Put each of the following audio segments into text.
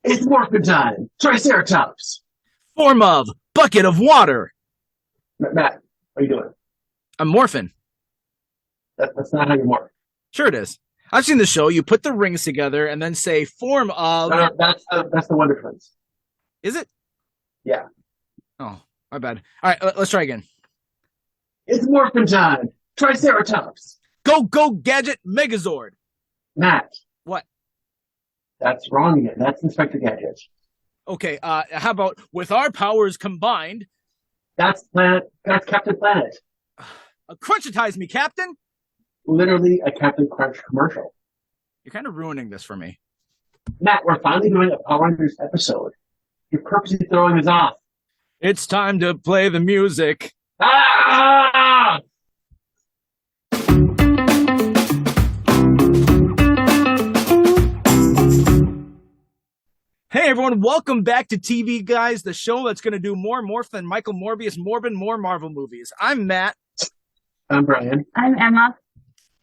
It's morphin' time. Triceratops. Form of bucket of water. Matt, what are you doing? I'm morphin. That's not how you morph. Sure it is. I've seen the show. You put the rings together and then say form of. No, that's the Wonder Twins. Is it? Yeah. Oh, my bad. All right, let's try again. It's morphin' time. Triceratops. Go Gadget Megazord. Matt, What? that's wrong again. That's Inspector Gadget. Okay. How about with our powers combined? That's Planet. That's Captain Planet. Crunchitize me, Captain. Literally a Captain Crunch commercial. You're kind of ruining this for me. Matt, we're finally doing a Power Rangers episode. You're purposely throwing us off. It's time to play the music. Ah! Hey everyone, welcome back to TV Guys, the show that's going to do more Morph than Michael Morbius, Morbin, more Marvel movies. I'm Matt. I'm Brian. I'm Emma.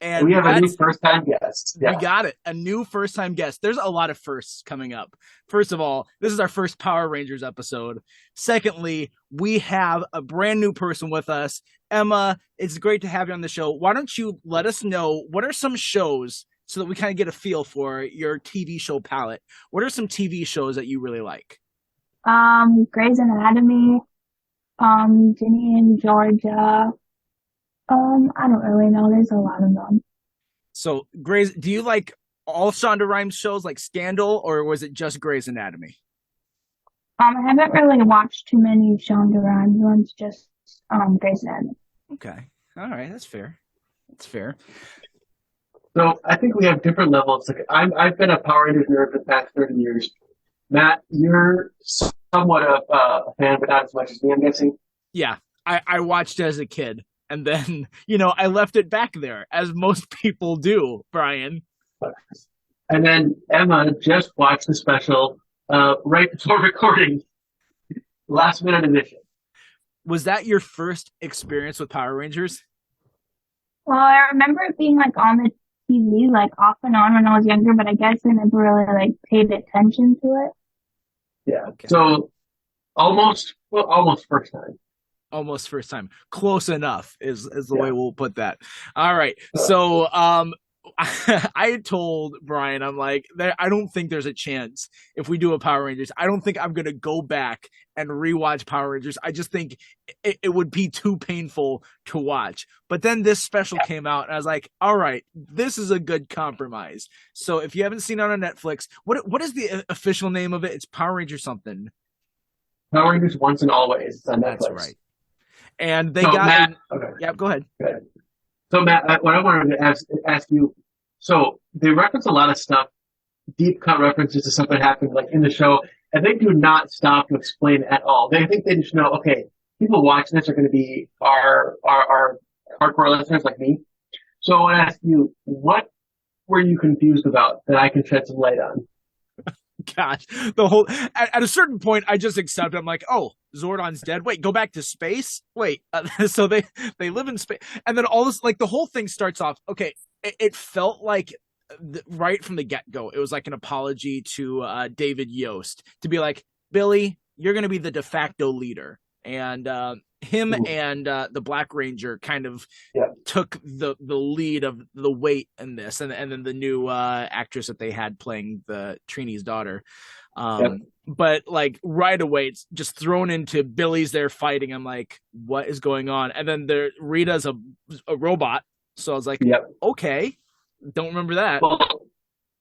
And we have a new first-time guest. Yeah. We got it. A new first-time guest. There's a lot of firsts coming up. First of all, this is our first Power Rangers episode. Secondly, we have a brand new person with us. Emma, it's great to have you on the show. Why don't you let us know what are some shows so that we kind of get a feel for your TV show palette. What are some TV shows that you really like? Grey's Anatomy, Ginny and Georgia. I don't really know. There's a lot of them. So, Grey's, do you like all Shonda Rhimes shows like Scandal, or was it just Grey's Anatomy? I haven't really watched too many Shonda Rhimes ones, just Grey's Anatomy. Okay. All right, that's fair. That's fair. So I think we have different levels. Like I've been a Power Rangers nerd for the past 30 years. Matt, you're somewhat of a fan, but not as much as me, I'm guessing. Yeah, I watched as a kid, and then, I left it back there, as most people do, Brian. And then Emma just watched the special right before recording. Last minute edition. Was that your first experience with Power Rangers? Well, I remember it being like on the TV, like off and on when I was younger, but I guess I never really like paid attention to it. Yeah. Okay. So almost first time. Almost first time. Close enough is the way we'll put that. All right. So I told Brian, I'm like, I don't think there's a chance if we do a Power Rangers. I don't think I'm going to go back and rewatch Power Rangers. I just think it would be too painful to watch. But then this special came out, and I was like, all right, this is a good compromise. So if you haven't seen it on Netflix, what is the official name of it? It's Power Rangers something. Power Rangers Once and Always. It's on Netflix. That's right. And they got... Matt, okay. Yeah, go ahead. So Matt, what I wanted to ask you, so they reference a lot of stuff, deep cut references to something that happened like in the show, and they do not stop to explain at all. They think they just know, okay, people watching this are going to be our hardcore listeners like me. So I want to ask you, what were you confused about that I can shed some light on? Gosh, the whole at a certain point, I just accept. I'm like, oh, Zordon's dead. Wait, go back to space. Wait, so they live in space, and then all this, like the whole thing starts off. Okay, it felt like right from the get go, it was like an apology to David Yost to be like, Billy, you're going to be the de facto leader, and him and the Black Ranger kind of took the lead of the weight in this, and then the new actress that they had playing the Trini's daughter. But like right away, it's just thrown into Billy's there fighting. I'm like, what is going on? And then Rita's a robot, so I was like, okay, don't remember that. Well,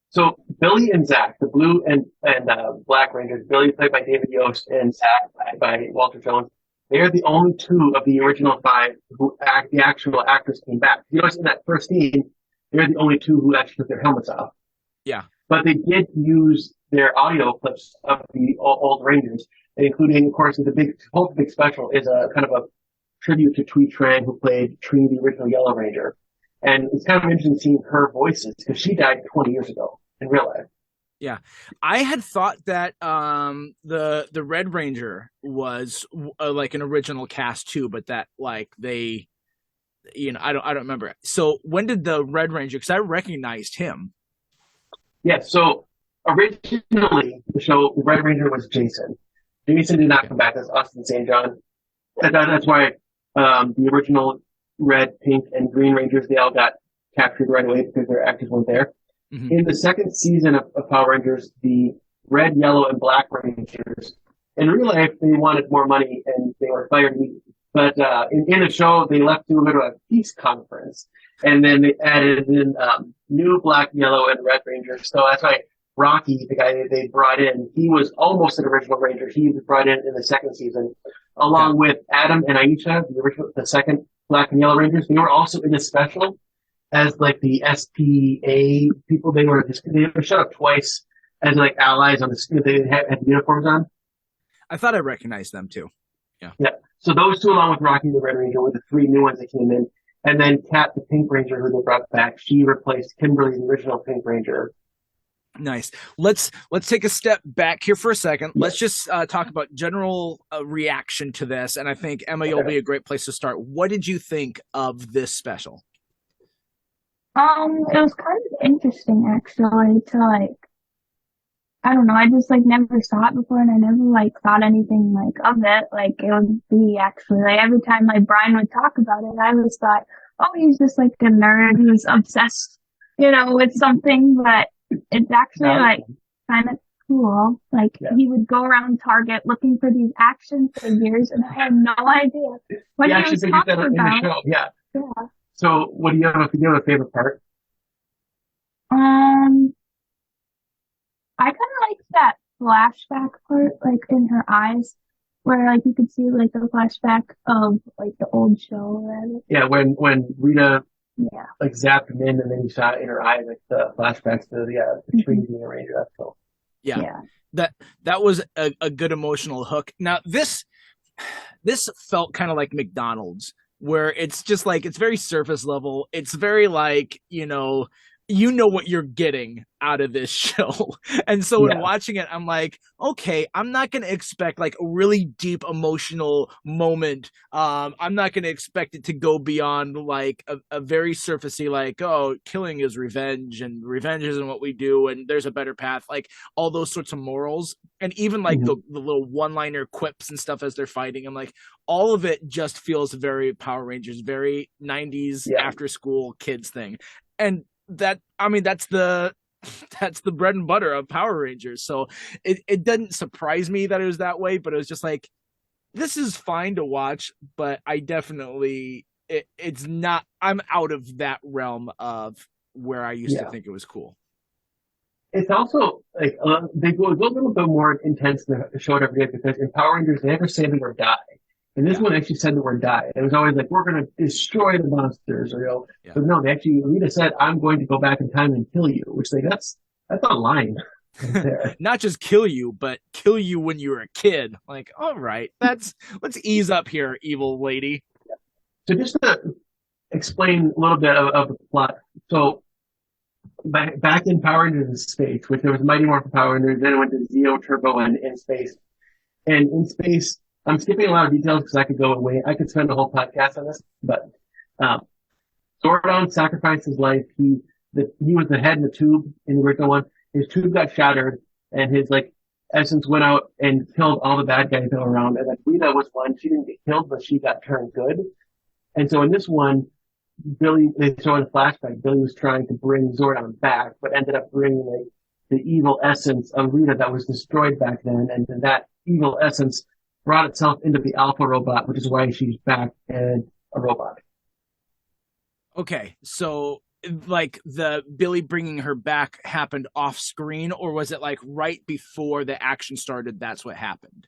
so Billy and Zach, the blue and Black Rangers, Billy played by David Yost and Zach played by Walter Jones. They are the only two of the original five the actual actors came back. You notice in that first scene, they're the only two who actually took their helmets off. Yeah. But they did use their audio clips of the old Rangers, including, of course, the whole big special is a kind of a tribute to Twee Tran, who played Trini, the original Yellow Ranger. And it's kind of interesting seeing her voices because she died 20 years ago in real life. Yeah, I had thought that the Red Ranger was like an original cast too, but that like they, I don't remember. So when did the Red Ranger? Because I recognized him. Yeah, so originally the show, the Red Ranger was Jason. Jason did not come back as Austin St. John. That's why the original Red, Pink, and Green Rangers, they all got captured right away because their actors weren't there. Mhm. In the second season of Power Rangers, the Red, Yellow, and Black Rangers, in real life, they wanted more money and they were fired immediately. But in the show, they left to go to a peace conference, and then they added in new Black, Yellow, and Red Rangers. So that's why Rocky, the guy they brought in, he was almost an original Ranger. He was brought in the second season, along with Adam and Aisha, the second Black and Yellow Rangers. They were also in the special as like the SPA people. They were shut up twice as like allies on the screen. They had uniforms on. I thought I recognized them too. Yeah. So those two, along with Rocky the Red Ranger, were the three new ones that came in. And then Kat, the Pink Ranger, who they brought back, she replaced Kimberly, the original Pink Ranger. Nice. Let's take a step back here for a second. Let's just talk about general reaction to this, and I think Emma, you'll be a great place to start. What did you think of this special? It was kind of interesting actually to like, I don't know, I just like never saw it before and I never like thought anything like of it. Like it would be actually like every time like Brian would talk about it, I always thought, oh, he's just like a nerd who's obsessed, with something, but it's actually like kind of cool. Like he would go around Target looking for these action figures and I had no idea what he was talking about. In the show. Yeah. So what do you have a favorite part? I kind of like that flashback part, like in her eyes, where like you could see like the flashback of like the old show or whatever. Yeah, when Rita like zapped him in and then you saw it in her eyes, like the flashbacks to the trees being arranged. That's cool. Yeah. That was a good emotional hook. Now this felt kind of like McDonald's, where it's just like it's very surface level. It's very like, what you're getting out of this show. And so when watching it, I'm like, okay, I'm not going to expect like a really deep emotional moment. I'm not going to expect it to go beyond like a very surfacey, like, oh, killing is revenge and revenge isn't what we do. And there's a better path, like all those sorts of morals. And even like the little one-liner quips and stuff as they're fighting. I'm like, all of it just feels very Power Rangers, very 90s after school kids thing. And that's the bread and butter of Power Rangers. So it didn't surprise me that it was that way, but it was just like, this is fine to watch, but I definitely it's not. I'm out of that realm of where I used to think it was cool. It's also like they go a little bit more intense than the show every day because in Power Rangers they never say the word die. And this one actually said the word die. It was always like, we're going to destroy the monsters, or, but no, they actually, Rita said, I'm going to go back in time and kill you, which like, that's a line right there. Not just kill you, but kill you when you were a kid. Like, all right, let's ease up here, evil lady. So just to explain a little bit of the plot. So back in Power Rangers in Space, which there was Mighty Morphin Power Rangers, then it went to Zeo, Turbo, and in Space. And in Space, I'm skipping a lot of details because I could go away. I could spend a whole podcast on this, but Zordon sacrificed his life. He was the head in the tube in the original one. His tube got shattered, and his like essence went out and killed all the bad guys that were around. And like Rita was one. She didn't get killed, but she got turned good. And so in this one, they show in the flashback, Billy was trying to bring Zordon back, but ended up bringing like the evil essence of Rita that was destroyed back then, and then that evil essence brought itself into the Alpha robot, which is why she's back and a robot. Okay, so like the Billy bringing her back happened off screen, or was it like right before the action started? That's what happened.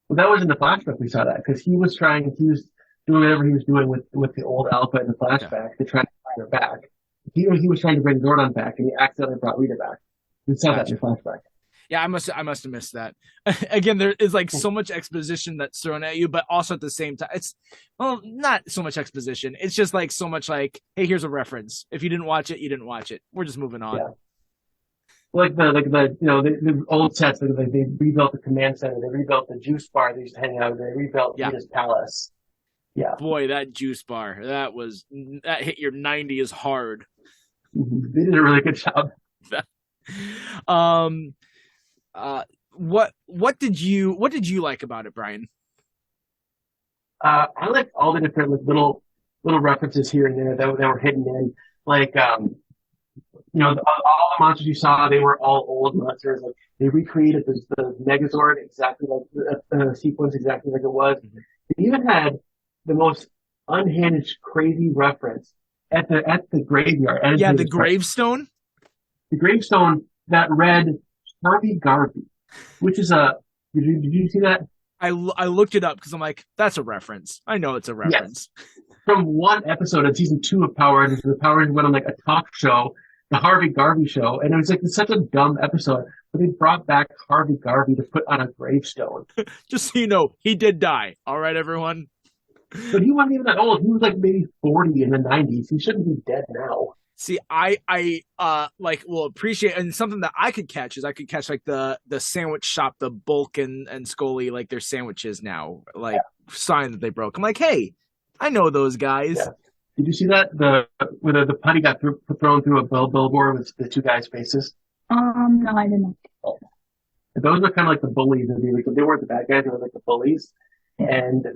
Well, that was in the flashback. We saw that because he was doing whatever he was doing with the old Alpha in the flashback to try to bring her back. He was trying to bring Zordon back, and he accidentally brought Rita back. We saw that in the flashback. Yeah, I must have missed that. Again, there is like so much exposition that's thrown at you, but also at the same time, it's not so much exposition. It's just like so much like, hey, here's a reference. If you didn't watch it, you didn't watch it. We're just moving on. Yeah. Like the old sets, they rebuilt the command center, they rebuilt the juice bar they used to hang out in, they rebuilt Rita's palace. Yeah. Boy, that juice bar, that hit your 90s hard. They did a really good job. um, what did you like about it, Brian? I like all the different like, little references here and there that were hidden in. Like, all the monsters you saw, they were all old monsters. Like, they recreated the Megazord exactly like the sequence exactly like it was. They even had the most unhinged, crazy reference at the graveyard. Yeah, the gravestone. The gravestone that read Harvey Garvey, which is a. Did you see that? I looked it up because I'm like, that's a reference. I know it's a reference. Yes. From one episode of season 2 of Power Rangers, the Power Rangers went on like a talk show, the Harvey Garvey show, and it was like such a dumb episode, but they brought back Harvey Garvey to put on a gravestone. Just so you know, he did die. All right, everyone. But he wasn't even that old. He was like maybe 40 in the 90s. He shouldn't be dead now. See, I will appreciate, and something that I could catch is I could catch like the sandwich shop, the Bulk and Scully, like their sandwiches now, like sign that they broke. I'm like, hey, I know those guys. Yeah. Did you see that where the putty got thrown through a billboard with the two guys' faces? No, I didn't. Oh. Those were kind of like the bullies. They weren't the bad guys; they were like the bullies. Yeah. And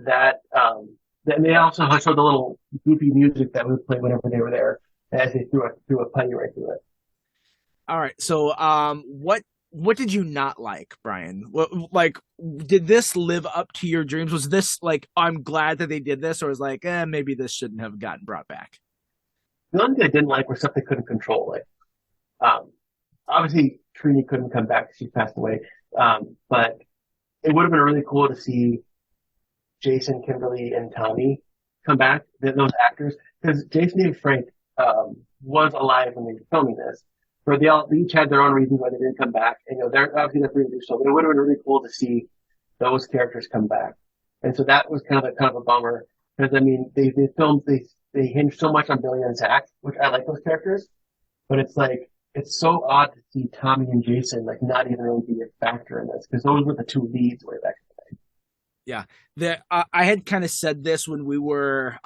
then they also showed the little goofy music that would play whenever they were there, as they threw a putty right through it. All right. So, what did you not like, Brian? Did this live up to your dreams? Was this like, I'm glad that they did this, or was like, maybe this shouldn't have gotten brought back? The only thing I didn't like was stuff they couldn't control. Like, obviously Trini couldn't come back; she passed away. But it would have been really cool to see Jason, Kimberly, and Tommy come back. Those actors, because Jason and Frank was alive when they were filming this. But they each had their own reasons why they didn't come back. And, they're obviously they're free to do so, but it would have been really cool to see those characters come back. And so that was kind of a bummer. Because, I mean, they hinged so much on Billy and Zach, which I like those characters. But it's like, it's so odd to see Tommy and Jason, like, not even really be a factor in this. Because those were the two leads way back in the day. Yeah. I had kind of said this when we were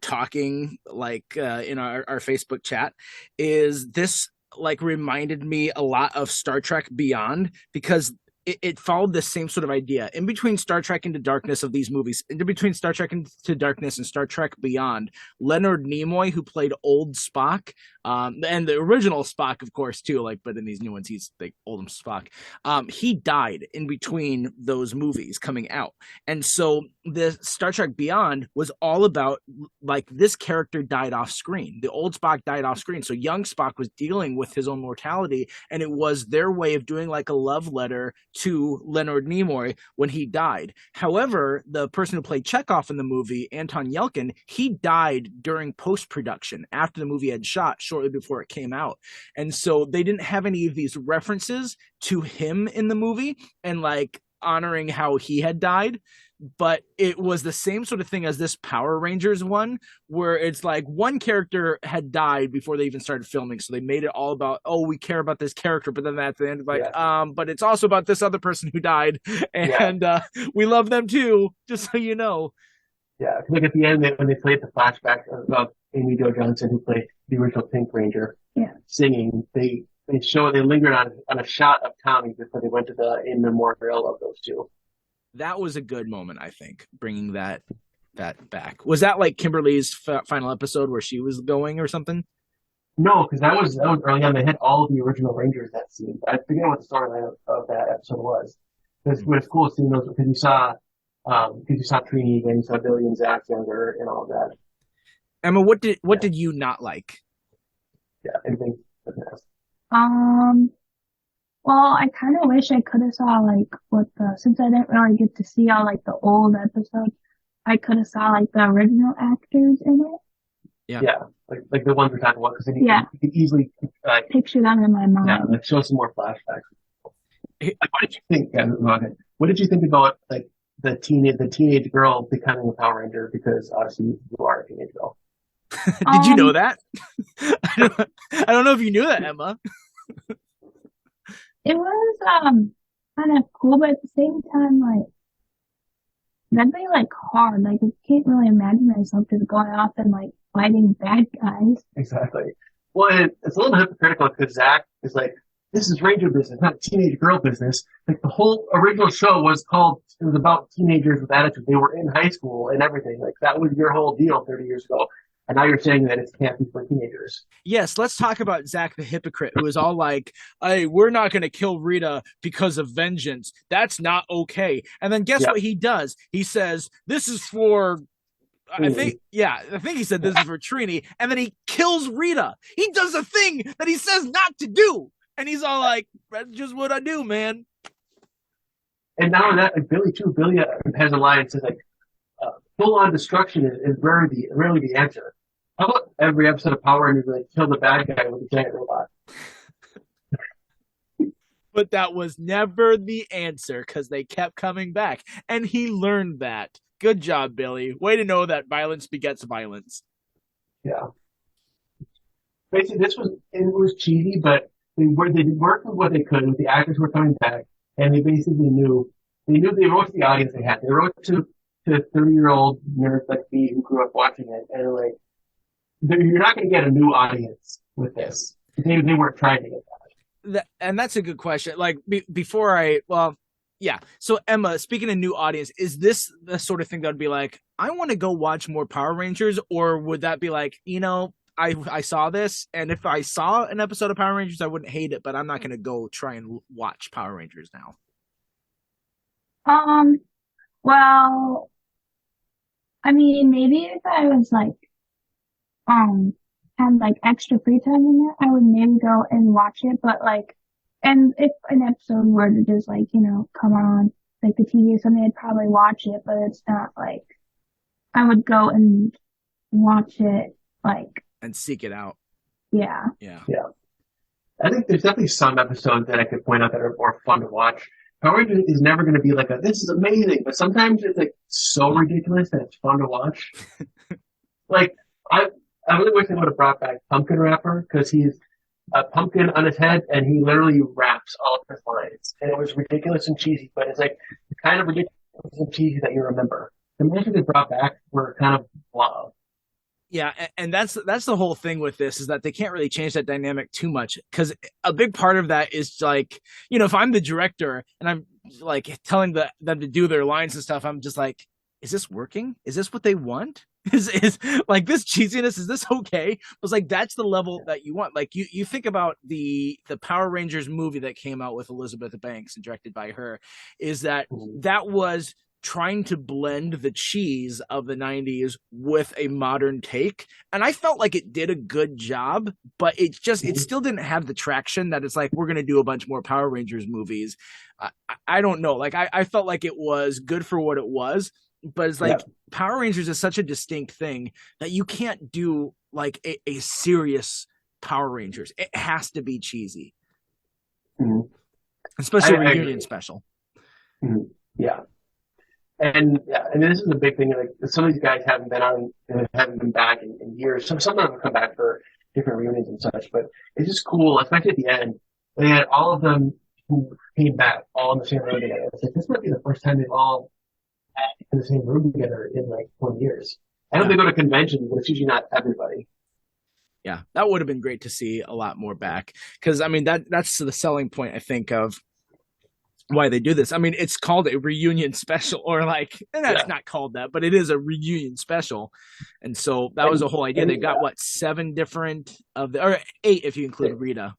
talking in our Facebook chat, is this like reminded me a lot of Star Trek Beyond, because it followed the same sort of idea. In between Star Trek Into Darkness of these movies, in between Star Trek Into Darkness and Star Trek Beyond, Leonard Nimoy, who played old Spock, and the original Spock, of course, too, but in these new ones, he's like old Spock. He died in between those movies coming out. And so the Star Trek Beyond was all about, like, this character died off screen. The old Spock died off screen. So young Spock was dealing with his own mortality, and it was their way of doing like a love letter to Leonard Nimoy when he died. However, the person who played Chekhov in the movie, Anton Yelkin, he died during post-production after the movie had shot, shortly before it came out. And so they didn't have any of these references to him in the movie and like honoring how he had died. But it was the same sort of thing as this Power Rangers one, where it's like one character had died before they even started filming. So they made it all about, oh, we care about this character. But then at the end, but it's also about this other person who died. And we love them too, just so you know. Yeah, like at the end, when they played the flashback of Amy Jo Johnson, who played the original Pink Ranger, singing, they lingered on a shot of Tommy before they went to the in memorial of those two. That was a good moment, I think, bringing that back. Was that like Kimberly's final episode where she was going or something? No, because that was early on. They had all of the original Rangers that scene. I forget what the storyline of that episode was. It was cool seeing those, because you saw Trini and you saw Billy and Zach younger and all of that. Emma, what did you not like? Yeah, anything? Well, I kind of wish I could have saw since I didn't really get to see all like the old episodes, I could have saw like the original actors in it. Yeah, like the ones we're talking about, because then you can easily picture them in my mind. Yeah, like show some more flashbacks. Like, what did you think? What did you think about like the teenage girl becoming a Power Ranger? Because obviously you are a teenage girl. Did you know that? I don't know if you knew that, Emma. It was kind of cool, but at the same time, like, that'd be like hard. Like, I can't really imagine myself just going off and like fighting bad guys. Exactly. Well, it's a little hypocritical because Zach It's like, this is Ranger business, not teenage girl business. Like the whole original show was about teenagers with attitude. They were in high school and everything. Like that was your whole deal 30 years ago. And now you're saying that it can't be for teenagers. Yes, let's talk about Zach the hypocrite, who is all like, "Hey, we're not going to kill Rita because of vengeance. That's not okay." And then guess what he does? He says, "This is for." I think he said this is for Trini, and then he kills Rita. He does a thing that he says not to do, and he's all like, "That's just what I do, man." And now that like, Billy has a line that says like, full on destruction is rarely the answer. How about every episode of Power Rangers like kill the bad guy with a giant robot? But that was never the answer because they kept coming back, and he learned that. Good job, Billy. Way to know that violence begets violence. Yeah. Basically, it was cheesy, but they worked with what they could. With the actors were coming back, and they basically knew they wrote to the audience they had. They wrote to 30-year-old nerds like me who grew up watching it, and like, you're not going to get a new audience with this. They weren't trying to get that. And that's a good question. Like So Emma, speaking of new audience, is this the sort of thing that would be like, I want to go watch more Power Rangers, or would that be like, I saw this, and if I saw an episode of Power Rangers, I wouldn't hate it, but I'm not going to go try and watch Power Rangers now? Well, I mean, maybe if I was like, had like extra free time in it, I would maybe go and watch it. But like, and if an episode were to just like, come on, like the TV or something, I'd probably watch it. But it's not like I would go and watch it like and seek it out. Yeah. I think there's definitely some episodes that I could point out that are more fun to watch. Power Rangers is never going to be like this is amazing, but sometimes it's like so ridiculous that it's fun to watch. Like I really wish they would have brought back Pumpkin Rapper because he's a pumpkin on his head and he literally raps all of his lines, and it was ridiculous and cheesy, but it's like the kind of ridiculous and cheesy that you remember. The music they brought back were kind of blah. Yeah, and that's the whole thing with this is that they can't really change that dynamic too much because a big part of that is like, if I'm the director and I'm like telling them to do their lines and stuff, I'm just like, is this working? Is this what they want? Is like this cheesiness? Is this okay? It's like that's the level that you want. Like you think about the Power Rangers movie that came out with Elizabeth Banks and directed by her, is that was trying to blend the cheese of the 90s with a modern take. And I felt like it did a good job, but it still didn't have the traction that it's like, we're going to do a bunch more Power Rangers movies. I don't know. Like, I felt like it was good for what it was, but it's like Power Rangers is such a distinct thing that you can't do like a serious Power Rangers. It has to be cheesy. Mm-hmm. Especially a reunion special. Mm-hmm. Yeah. And this is a big thing. Like some of these guys haven't been back in years. Some of them have come back for different reunions and such. But it's just cool, especially at the end. They had all of them who came back all in the same room together. It's like this might be the first time they've all acted in the same room together in like 20 years. I know they go to conventions, but it's usually not everybody. Yeah, that would have been great to see a lot more back because I mean that's the selling point I think of why they do this. I mean, it's called a reunion special, or like, and that's not called that, but it is a reunion special. And so that was the whole idea. They got what, 7 different or 8 if you include Rita.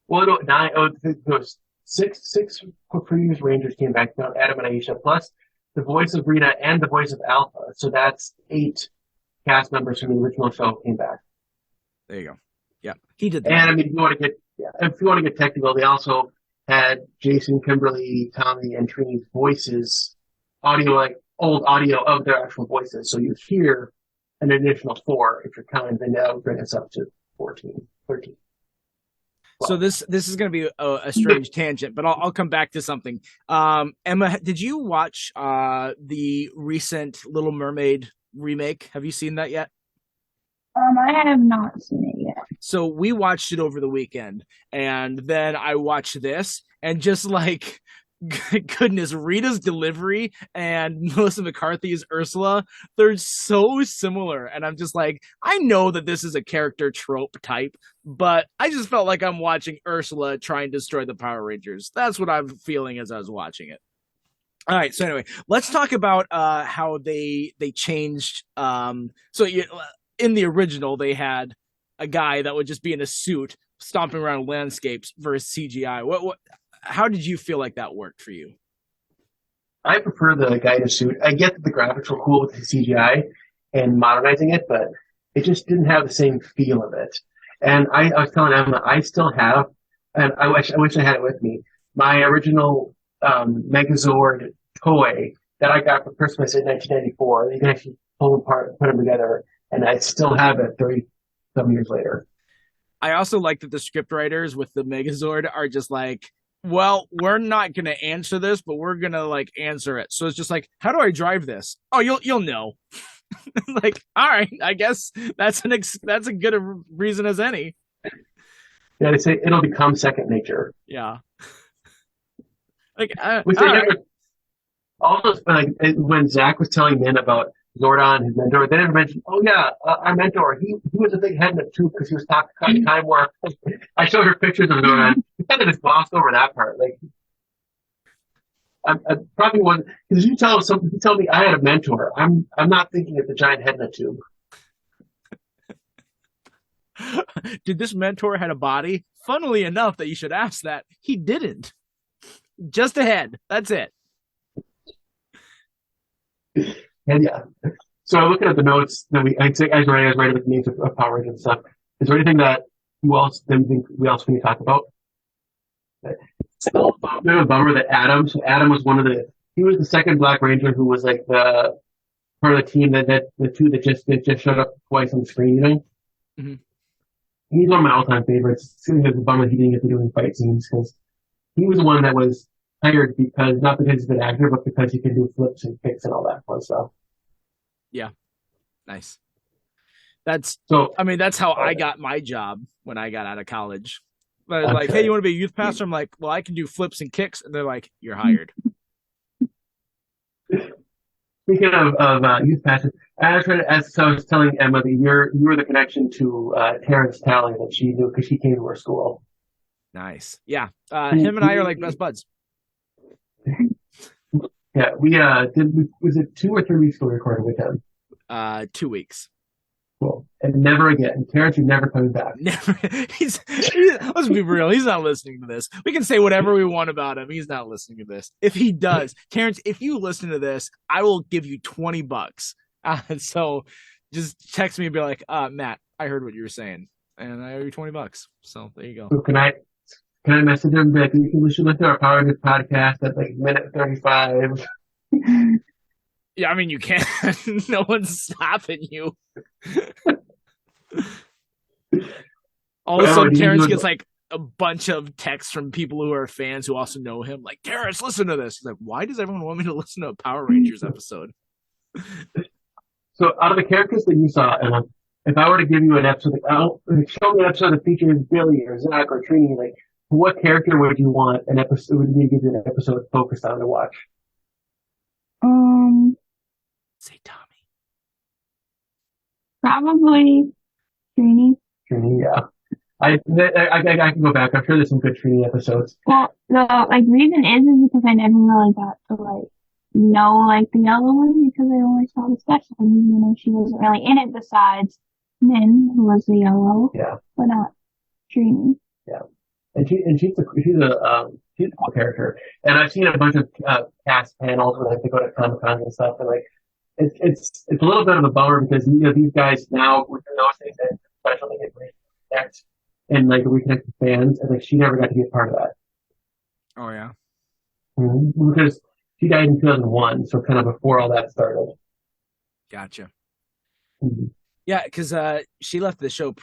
Well, no, 9. There was 6 previous Rangers came back. Now Adam and Aisha, plus the voice of Rita and the voice of Alpha. So that's 8 cast members from the original show came back. There you go. Yeah, he did that. And I mean, if you want to get technical, they also had Jason, Kimberly, Tommy, and Trini's voices, like old audio of their actual voices. So you hear an additional 4 if you're counting, then that would bring us up to 14, 13. Well, so this is going to be a strange tangent, but I'll come back to something. Emma, did you watch the recent Little Mermaid remake? Have you seen that yet? I have not seen it yet. So we watched it over the weekend, and then I watched this, and just like goodness, Rita's delivery and Melissa McCarthy's Ursula, they're so similar. And I'm just like, I know that this is a character trope type, but I just felt like I'm watching Ursula try and destroy the Power Rangers. That's what I'm feeling as I was watching it. All right, so anyway, let's talk about how they changed. In the original, they had a guy that would just be in a suit stomping around landscapes versus CGI. How did you feel like that worked for you? I prefer the guy in a suit. I get that the graphics were cool with the CGI and modernizing it, but it just didn't have the same feel of it. And I was telling Emma, I still have, and I wish I had it with me, my original Megazord toy that I got for Christmas in 1994. You can actually pull them apart and put them together, and I still have it 30-some years later. I also like that the scriptwriters with the Megazord are just like, well, we're not going to answer this, but we're going to like answer it. So it's just like, how do I drive this? Oh, you'll know. Like, all right, I guess that's a good reason as any. Yeah, they say it'll become second nature. Yeah. Like, all those, like, when Zach was telling Min about Zordon, his mentor, they never mentioned, oh yeah, our mentor, he was a big head in the tube because he was cutting time warp. I showed her pictures of Zordon. He kind of just glossed over that part. Like, I probably wasn't, because you tell me I had a mentor. I'm not thinking of the giant head in the tube. Did this mentor had a body? Funnily enough, that you should ask that. He didn't. Just a head. That's it. And yeah. So I'm looking at the notes that I was writing with the names of Power Rangers and stuff. Is there anything that you else think we else can talk about? It's a little bummer that Adam was he was the second Black Ranger who was like the part of the team that the two that just showed up twice on the screen, you know? Mm-hmm. He's one of my all-time favorites. It's a bummer he didn't get to do any fight scenes because he was the one that was hired not because he's a good actor, but because he can do flips and kicks and all that fun stuff. Yeah. Nice. That's how I got my job when I got out of college. I was like, hey, you want to be a youth pastor? I'm like, well, I can do flips and kicks. And they're like, you're hired. Speaking of youth pastors, I was telling Emma that you were the connection to Terrence Talley that she knew because she came to her school. Nice. Yeah. Him and I are like best buds. Yeah, was it 2 or 3 weeks we recorded with him? 2 weeks. Cool. And never again. Terrence, you're never coming back. Never. Let's be real. He's not listening to this. We can say whatever we want about him. He's not listening to this. If he does, Terrence, if you listen to this, I will give you $20. So just text me and be like, Matt, I heard what you were saying, and I owe you $20. So there you go. So can I message him that we should listen to our Power Rangers podcast at like minute 35? Yeah, I mean, you can. No one's stopping you. All of a sudden, Terrence gets like a bunch of texts from people who are fans who also know him. Like, Terrence, listen to this. He's like, why does everyone want me to listen to a Power Rangers episode? So, out of the characters that you saw, Emma, if I were to give you an episode, show me an episode that features Billy or Zach or Trini, like, what character would you want an episode? Would you give you an episode focused on to watch? Say Tommy. Probably Trini. Trini, yeah. I can go back. I'm sure there's some good Trini episodes. Well, the reason is because I never really got to know the yellow one because I only saw the special. She wasn't really in it besides Min, who was the yellow. Yeah. But not Trini. Yeah. And she's a cool character. And I've seen a bunch of cast panels where they go to Comic-Con and stuff, and it's a little bit of a bummer because these guys now with those things and special they get reconnect and reconnect with fans, and she never got to be a part of that. Oh yeah. Mm-hmm. Because she died in 2001, so kind of before all that started. Gotcha. Mm-hmm. Yeah, because she left the show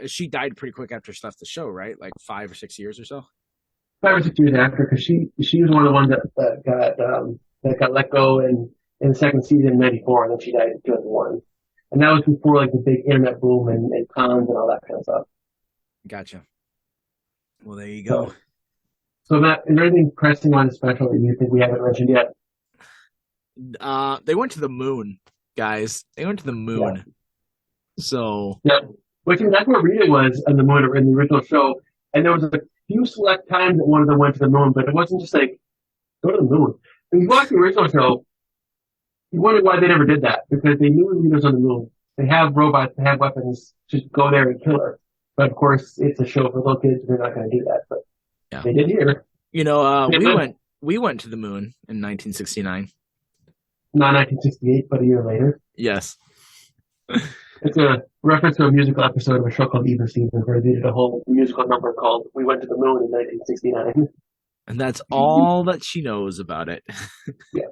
she died pretty quick after she left the show, right? Like 5 or 6 years or so? 5 or 6 years after, because she was one of the ones that got let go in the second season in 94, and then she died in 2001. And that was before the big internet boom and cons and all that kind of stuff. Gotcha. Well, there you go. So Matt, is there anything pressing on the special that you think we haven't mentioned yet? They went to the moon, guys. They went to the moon. Yeah. So Yeah. Which is that's where Rita was on the moon in the original show. And there was a few select times that one of them went to the moon, but it wasn't just like go to the moon. If you watch the original show, you wonder why they never did that because they knew Rita was on the moon. They have robots, they have weapons, just go there and kill her. But of course, it's a show for little kids. They're not going to do that. But yeah, they did here. You know, we went to the moon in 1969. Not 1968, but a year later. Yes. It's a reference to a musical episode of a show called Ever Season where they did a whole musical number called We Went to the Moon in 1969. And that's all that she knows about it. Yeah.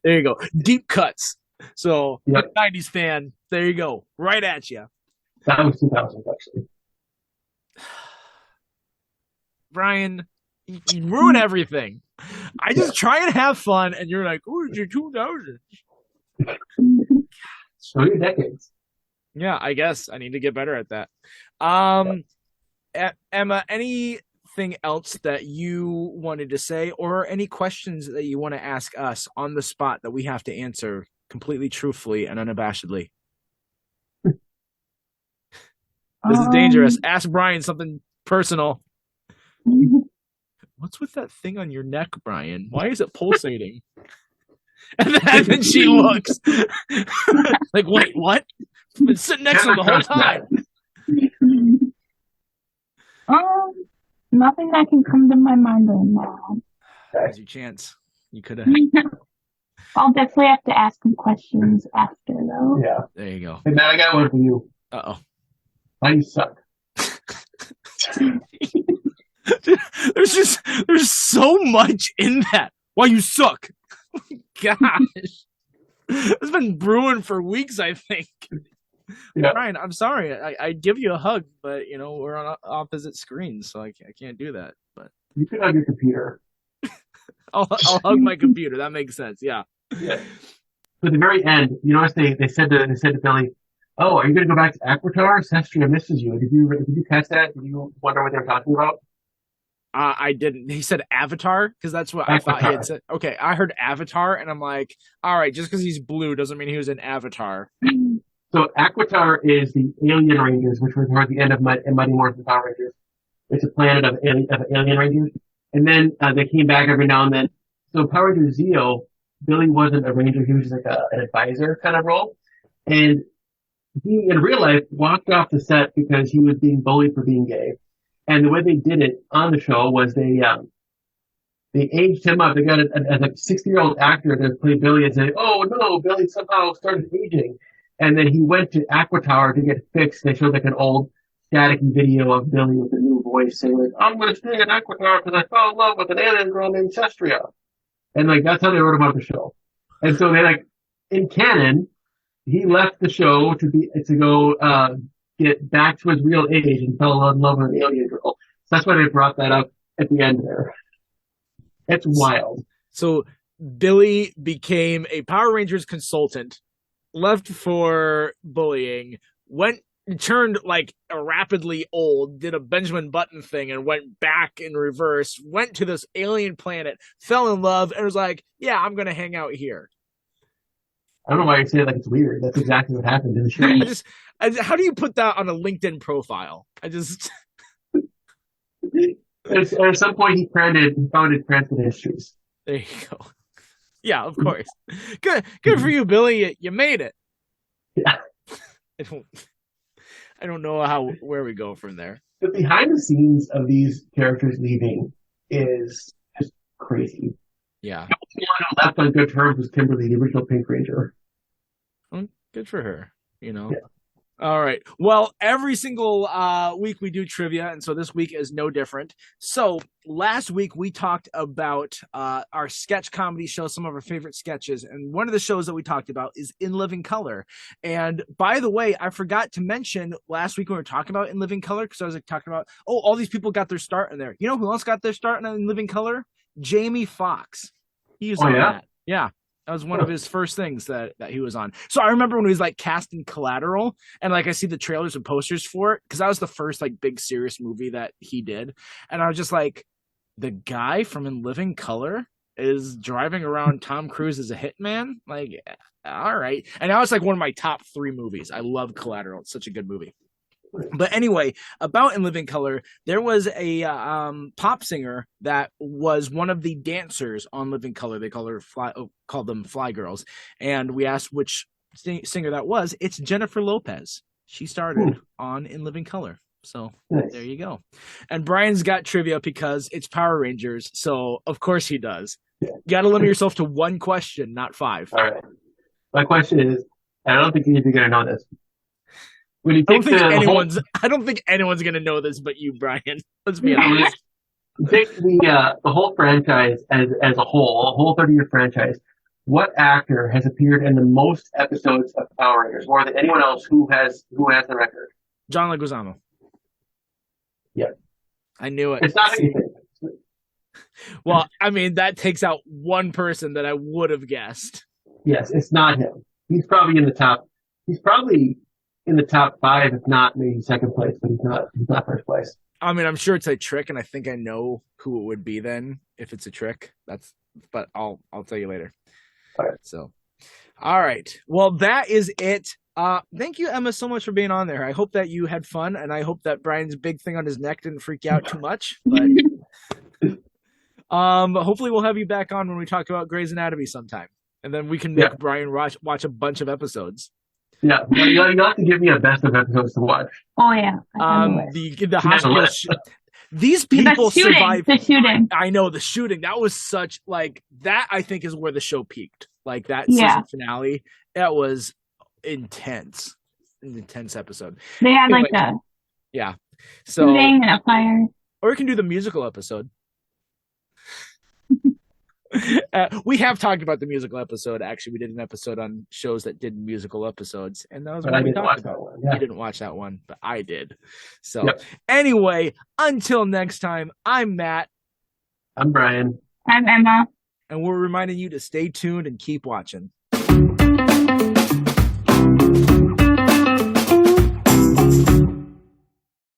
There you go. Deep cuts. So, Yep. 90s fan, there you go. Right at you. That was 2000, actually. Brian, you ruin everything. I just try and have fun, and you're like, oh, it's your 2000. So your decades. Yeah, I guess I need to get better at that. Emma, anything else that you wanted to say, or any questions that you want to ask us on the spot that we have to answer completely truthfully and unabashedly? This is dangerous. Ask Brian something personal. What's with that thing on your neck, Brian? Why is it pulsating? And then she looks like, wait, what? I've been sitting next to him the whole time. Nothing that can come to my mind right now. There's your chance. You could have. I'll definitely have to ask him questions after, though. Yeah. There you go. Hey, Matt, I got one for you. Uh-oh. Why you suck? There's so much in that. Why you suck? Gosh. It's been brewing for weeks, I think. Yeah. Brian, I'm sorry. I'd give you a hug, but we're on opposite screens, so I can't do that. But You could have your computer. I'll hug my computer. That makes sense. Yeah. Yeah. So at the very end, you notice they said to Billy, "Oh, are you going to go back to Aquitar? Sestria misses you." Did you catch that? Did you wonder what they were talking about? I didn't. He said Avatar because that's what Avatar. I thought he had said. Okay, I heard Avatar, and I'm like, all right, just because he's blue doesn't mean he was in Avatar. So Aquitar is the Alien Rangers, which was toward the end of Mighty Morphin Power Rangers. It's a planet of Alien Rangers, and then they came back every now and then. So Power Ranger Zeo, Billy wasn't a ranger; he was just like an advisor kind of role, and he in real life walked off the set because he was being bullied for being gay. And the way they did it on the show was they aged him up. They got a 60-year-old actor to play Billy and say, "Oh no, Billy somehow started aging." And then he went to Aquitar to get fixed. They showed like an old staticky video of Billy with a new voice saying like, "I'm going to stay in Aquitar because I fell in love with an alien girl named Sestria." And like that's how they wrote him out the show. And so they in canon, he left the show to go get back to his real age and fell in love with an alien girl. So that's why they brought that up at the end there. It's wild. So Billy became a Power Rangers consultant, left for bullying, turned like rapidly old, did a Benjamin Button thing and went back in reverse, went to this alien planet, fell in love, and was like, yeah, I'm going to hang out here. I don't know why you say it like it's weird. That's exactly what happened in the show. How do you put that on a LinkedIn profile? At some point, he founded Cranston Industries. There you go. Yeah, of course. Good for you, Billy. You made it. Yeah. I don't know where we go from there. The behind the scenes of these characters leaving is just crazy. Yeah. The only one who left on good terms was Kimberly, the original Pink Ranger. Well, good for her. Yeah. All right. Well, every single week we do trivia, and so this week is no different. So last week we talked about our sketch comedy show, some of our favorite sketches, and one of the shows that we talked about is In Living Color. And by the way, I forgot to mention last week when we were talking about In Living Color, because I was talking about, all these people got their start in there. You know who else got their start in In Living Color? Jamie Foxx. He was on that. Yeah. That was one of his first things that he was on. So I remember when he was cast in Collateral, and I see the trailers and posters for it, because that was the first big serious movie that he did. And I was just like, the guy from In Living Color is driving around Tom Cruise as a hitman. Like, all right. And now it's like one of my top 3 movies. I love Collateral. It's such a good movie. But anyway, about In Living Color, there was a pop singer that was one of the dancers on Living Color. They call them Fly Girls. And we asked which singer that was. It's Jennifer Lopez. She started on In Living Color. So there you go. And Brian's got trivia because it's Power Rangers. So of course he does. You got to limit yourself to 1 question, not 5. All right. My question is, and I don't think you're going to know this. When you I take don't think anyone's going to know this but you, Brian. Let's be honest. Take the whole franchise as a whole 30-year franchise. What actor has appeared in the most episodes of Power Rangers, more than anyone else who has the record? John Leguizamo. Yeah. I knew it. It's not anything. Well, I mean, that takes out one person that I would have guessed. Yes, it's not him. He's probably in the top. He's probably in the top 5, if not maybe second place, but he's not first place. I mean, I'm sure it's a trick, and I think I know who it would be then if it's a trick. But I'll tell you later. All right. So, all right. Well, that is it. Thank you, Emma, so much for being on there. I hope that you had fun, and I hope that Brian's big thing on his neck didn't freak you out too much. But hopefully we'll have you back on when we talk about Grey's Anatomy sometime, and then we can make Brian watch a bunch of episodes. Yeah, you have to give me a best of episodes to watch. Oh yeah. The hospital. These people survived. The shooting. I know the shooting. That was such that. I think is where the show peaked. Like that season finale. That was intense. An intense episode. They had So shooting and a fire. Or we can do the musical episode. We have talked about the musical episode. Actually, we did an episode on shows that did musical episodes, and that was what we talked about. Yeah. You didn't watch that one, but I did. So anyway, until next time, I'm Matt. I'm Brian. I'm Emma. And we're reminding you to stay tuned and keep watching.